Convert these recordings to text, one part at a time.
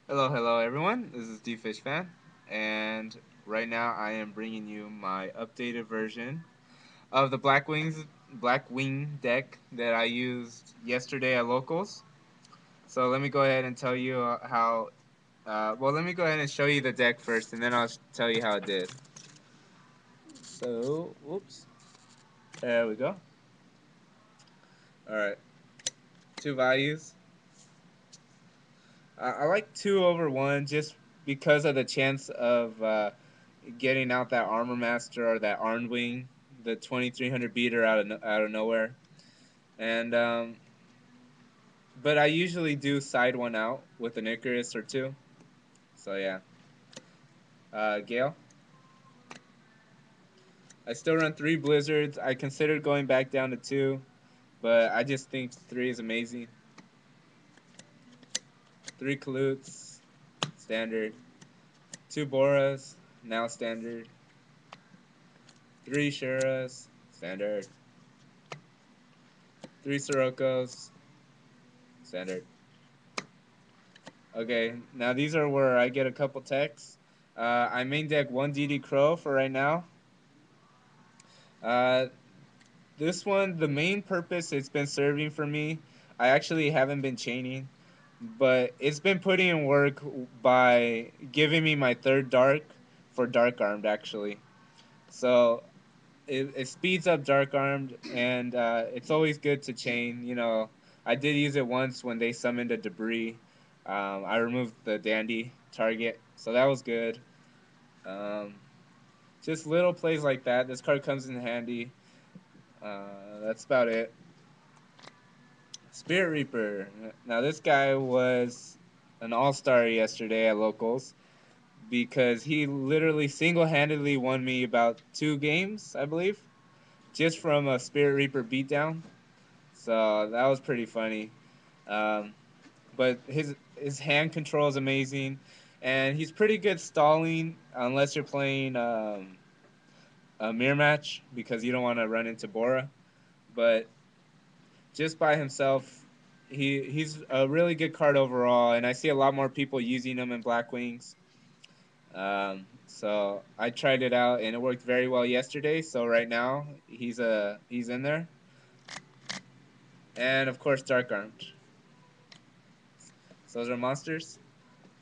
Hello everyone. This is DFishFan, and right now I am bringing you my updated version of the Blackwing deck that I used yesterday at locals. So let me go ahead and tell you how. Let me go ahead and show you the deck first, and then I'll tell you how it did. So, whoops, there we go. All right, two values. I like 2/1 just because of the chance of getting out that Armor Master or that Arnwing, the 2300 beater out of nowhere. And but I usually do side one out with an Icarus or two. So yeah, Gale. I still run three Blizzards. I considered going back down to two, but I just think three is amazing. Three Kalutes, standard. Two Boras, now standard. Three Shuras, standard. Three Sirocos, standard. Okay, now these are where I get a couple techs. I main deck one DD Crow for right now. Uh, this one, the main purpose it's been serving for me, I actually haven't been chaining, but it's been putting in work by giving me my third dark for Dark Armed, actually. So it speeds up Dark Armed, and it's always good to chain. You know, I did use it once when they summoned a debris. I removed the dandy target, so that was good. Um, just little plays like that. This card comes in handy. That's about it. Spirit Reaper. Now this guy was an all-star yesterday at locals because he literally single-handedly won me about 2 games, I believe, just from a Spirit Reaper beatdown. So that was pretty funny. Um, but his hand control is amazing, and he's pretty good stalling unless you're playing a mirror match because you don't want to run into Bora. But just by himself, he's a really good card overall, and I see a lot more people using him in Blackwings. So I tried it out, and it worked very well yesterday. So right now he's in there, and of course Dark Armed. So those are monsters.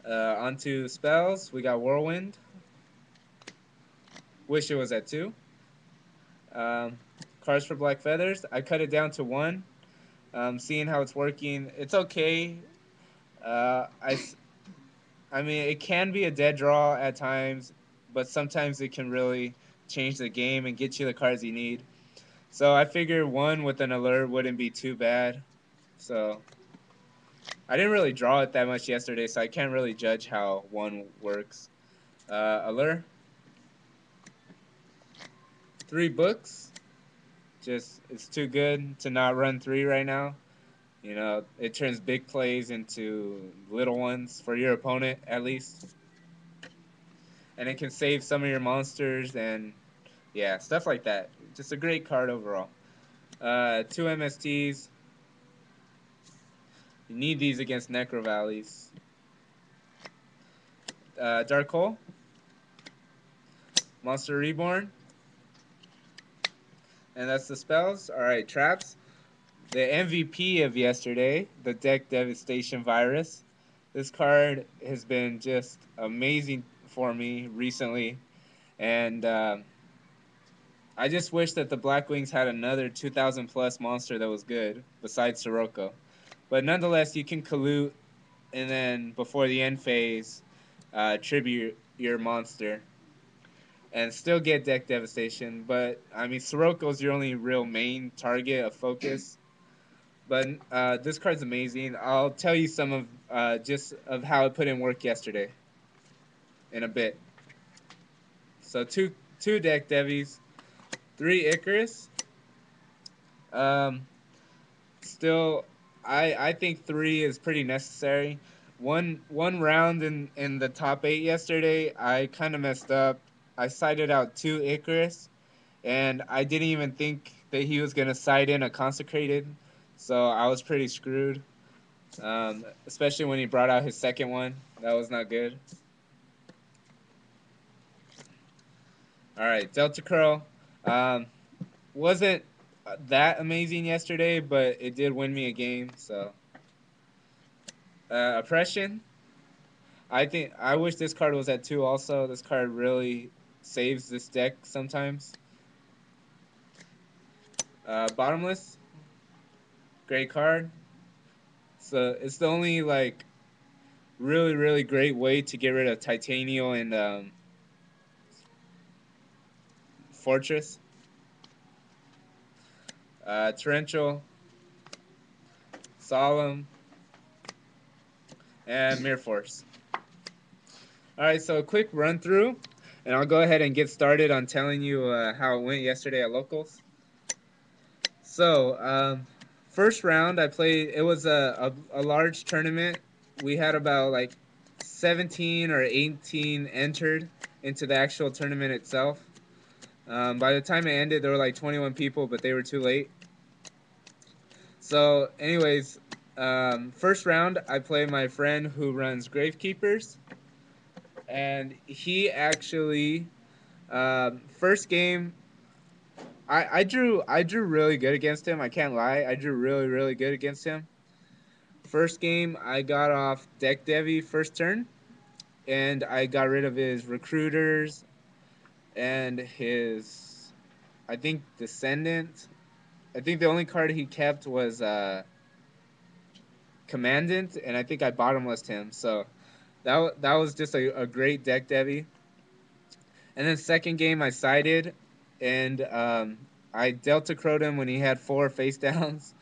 Onto spells, we got Whirlwind. Wish it was at 2. Um, Cards for Black Feathers, I cut it down to 1. Seeing how it's working, it's okay. Uh, I, I mean, it can be a dead draw at times, but sometimes it can really change the game and get you the cards you need. So I figure 1 with an alert wouldn't be too bad. So I didn't really draw it that much yesterday, so I can't really judge how 1 works. Alert, 3 books. Just it's too good to not run 3 right now. You know, it turns big plays into little ones for your opponent at least, and it can save some of your monsters and yeah, stuff like that. Just a great card overall. 2 MSTs. You need these against Necro Valleys. Dark Hole, Monster Reborn, and that's the spells. All right, traps. The MVP of yesterday, the deck Devastation Virus. This card has been just amazing for me recently, and I just wish that the Blackwings had another 2,000 plus monster that was good besides Sirocco. But nonetheless, you can collude, and then before the end phase, tribute your monster and still get deck devastation. But I mean, Sirocco's your only real main target of focus. But this card's amazing. I'll tell you some of just of how it put in work yesterday in a bit. So two deck devies, 3 Icarus. Um, still, I think 3 is pretty necessary. One round in the top 8 yesterday, I kind of messed up. I sided out 2 Icarus, and I didn't even think that he was gonna side in a consecrated, so I was pretty screwed. Especially when he brought out his second one. That was not good. All right, Delta Curl. Um, wasn't that amazing yesterday, but it did win me a game. So, Oppression. I wish this card was at 2 also. This card really saves this deck sometimes. Bottomless. Great card. So it's the only like really, really great way to get rid of Titanial and Fortress. Torrential, Solemn, and Mirror Force. Alright, so a quick run through, and I'll go ahead and get started on telling you how it went yesterday at Locals. So, first round I played, it was a large tournament. We had about like 17 or 18 entered into the actual tournament itself. By the time it ended, there were like 21 people, but they were too late. So, anyways, first round, I play my friend who runs Gravekeepers, and he actually first game, I drew really good against him. I can't lie, I drew really good against him. First game, I got off Deck Devi first turn, and I got rid of his recruiters and his, I think, Descendant. I think the only card he kept was Commandant, and I think I bottomlessed him. So that was just a great deck Devi. And then second game I sided, and I Delta Crowed him when he had 4 face downs,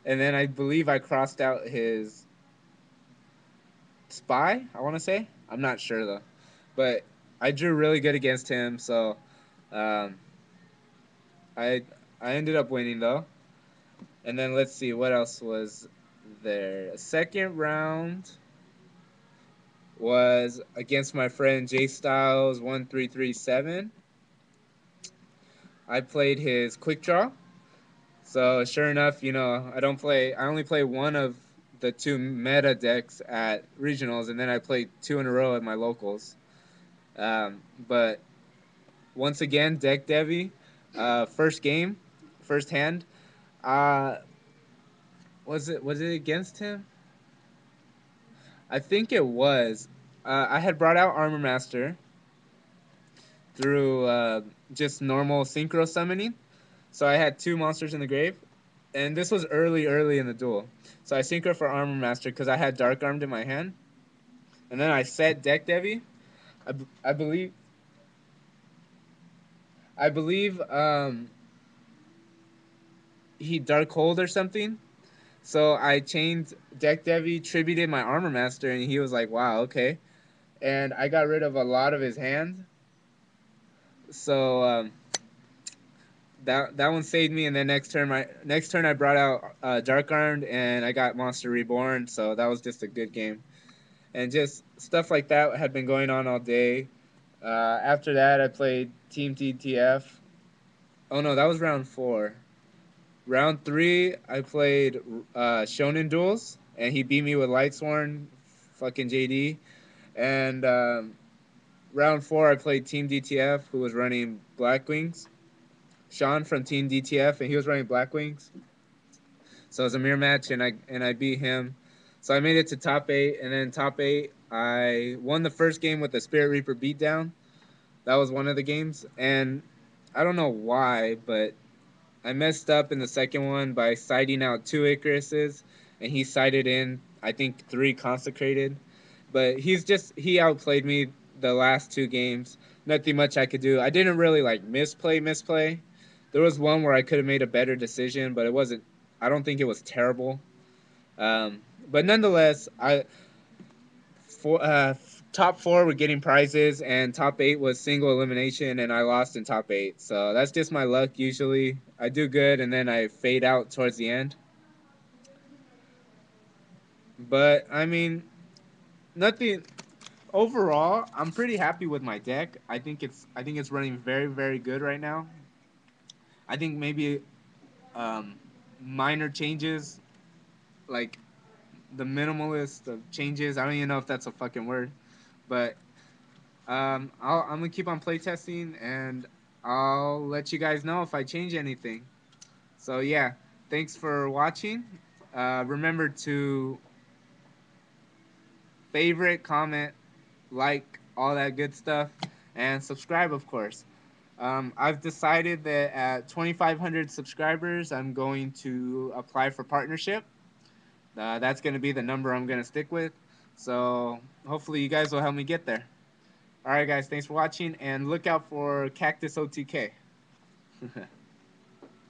and then I believe I crossed out his Spy. I want to say, I'm not sure though, but I drew really good against him. So um, I I ended up winning though. And then let's see what else was there. Second round was against my friend J Styles 1337. I played his Quickdraw. So sure enough, I only play one of the 2 meta decks at regionals, and then I played 2 in a row at my locals. But once again, deck Devi, first game, first hand. Uh, was it against him? I think it was. I had brought out Armor Master through just normal synchro summoning. So I had 2 monsters in the grave, and this was early in the duel. So I synchro for Armor Master because I had Dark Armed in my hand, and then I set Deck Devi. I believe he Dark Hold or something. So I chained Deck Devi, tributed my Armor Master, and he was like, "Wow, okay." And I got rid of a lot of his hand. So that one saved me. And then next turn I brought out Dark Armed, and I got Monster Reborn. So that was just a good game. And just stuff like that had been going on all day. After that, I played Team DTF. Oh no, that was round 4. Round 3, I played Shonen Duels, and he beat me with Lightsworn, fucking JD. And round 4, I played Team DTF, who was running Blackwings. Sean from Team DTF, and he was running Blackwings. So it was a mirror match, and I beat him. So I made it to top 8, and then top 8, I won the first game with the Spirit Reaper beatdown. That was one of the games, and I don't know why, but I messed up in the second one by siding out 2 Icaruses, and he sided in, I think, 3 Consecrated. But he outplayed me the last 2 games. Nothing much I could do. I didn't really like misplay. There was one where I could have made a better decision, but it wasn't. I don't think it was terrible. But nonetheless, for, top 4 were getting prizes, and top 8 was single elimination, and I lost in top 8. So that's just my luck. Usually, I do good, and then I fade out towards the end. But I mean, nothing. Overall, I'm pretty happy with my deck. I think it's running very good right now. I think maybe um, minor changes, like the minimalist of changes. I don't even know if that's a fucking word, but I'm gonna keep on playtesting, and I'll let you guys know if I change anything. So yeah, thanks for watching. Remember to favorite, comment, like, all that good stuff, and subscribe, of course. I've decided that at 2,500 subscribers, I'm going to apply for partnership. That's going to be the number I'm going to stick with. So hopefully you guys will help me get there. All right, guys, thanks for watching, and look out for Cactus OTK.